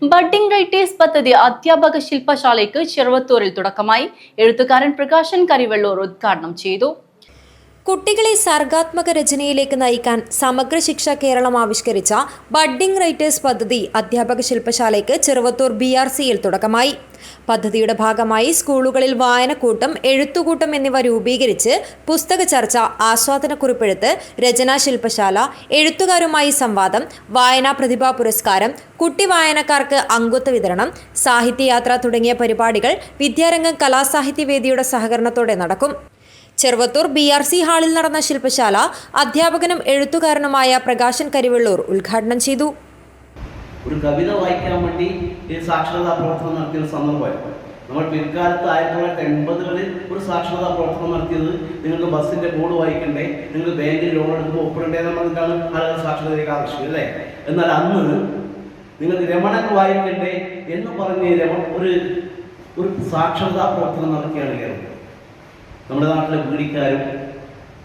Budding writers പദ്ധതി അധ്യാപക ശില്പശാലയ്ക്ക് ചെറുവത്തൂരിൽ തുടക്കമായി. എഴുത്തുകാരൻ പ്രകാശൻ കരിവെള്ളൂർ ഉദ്ഘാടനം ചെയ്തു. കുട്ടികളെ സർഗാത്മക രചനയിലേക്ക് നയിക്കാൻ സമഗ്ര ശിക്ഷ കേരളം ആവിഷ്കരിച്ച ബഡ്ഡിംഗ് റൈറ്റേഴ്സ് പദ്ധതി അധ്യാപക ശില്പശാലയ്ക്ക് ചെറുവത്തൂർ BRCയിൽ തുടക്കമായി. പദ്ധതിയുടെ ഭാഗമായി സ്കൂളുകളിൽ വായനക്കൂട്ടം, എഴുത്തുകൂട്ടം എന്നിവ രൂപീകരിച്ച് പുസ്തക ചർച്ച, ആസ്വാദനക്കുറിപ്പെഴുത്ത്, രചനാ ശില്പശാല, എഴുത്തുകാരുമായി സംവാദം, വായനാ പ്രതിഭാ പുരസ്കാരം, കുട്ടി വായനക്കാർക്ക് അംഗത്വ വിതരണം, സാഹിത്യയാത്ര തുടങ്ങിയ പരിപാടികൾ വിദ്യാരംഗം കലാസാഹിത്യവേദിയുടെ സഹകരണത്തോടെ നടക്കും. ചെറുവത്തൂർ BRC ഹാളിൽ നടന്ന ശില്പശാല അധ്യാപകനും എഴുത്തുകാരനുമായ പ്രകാശൻ കരിവെള്ളൂർ ഉദ്ഘാടനം ചെയ്തു. ഒരു കവിത വായിക്കാൻ വേണ്ടി സാക്ഷരതാ പ്രവർത്തനം നടത്തിയ സന്ദർഭമായിരുന്നു. നമ്മൾ പിൽക്കാലത്ത് 1980-കളിൽ ഒരു സാക്ഷരതാ പ്രവർത്തനം നടത്തിയത് നിങ്ങൾക്ക് ബസ്സിൻ്റെ ബോർഡ് വായിക്കണ്ടേ, നിങ്ങൾക്ക് ബാങ്കിൽ ലോൺ എടുക്കുമ്പോൾ ഒപ്പിടേണ്ടതെന്ന് പറഞ്ഞിട്ടാണ് ആളുകൾ സാക്ഷരതയിലേക്ക് ആകർഷിച്ചത് അല്ലേ. എന്നാൽ അന്ന് നിങ്ങൾക്ക് രമണൻ വായിക്കണ്ടേ എന്ന് പറഞ്ഞ് ഒരു സാക്ഷരതാ പ്രവർത്തനം നടത്തിയാണ് കേരളം. നമ്മുടെ നാട്ടിലെ വീടിക്കാരും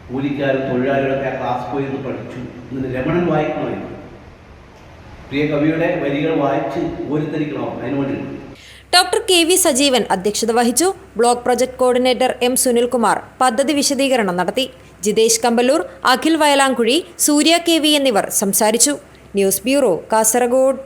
കൂലിക്കാരും തൊഴിലാളികളൊക്കെ ക്ലാസ് പോയി പഠിച്ചു. എന്നിട്ട് രമണൻ വായിക്കണമായിരുന്നു. പ്രിയ കവിയുടെ വരികൾ വായിച്ച് ഓരിത്തരിക്കണം. അതിനുവേണ്ടി ഡോക്ടർ KV സജീവൻ അധ്യക്ഷത വഹിച്ചു. Block project coordinator M Sunilkumar പദ്ധതി വിശദീകരണം നടത്തി. ജിതേഷ് കമ്പല്ലൂർ, അഖിൽ വയലാങ്കുഴി, സൂര്യ KV എന്നിവർ സംസാരിച്ചു. News bureau, Kasaragod.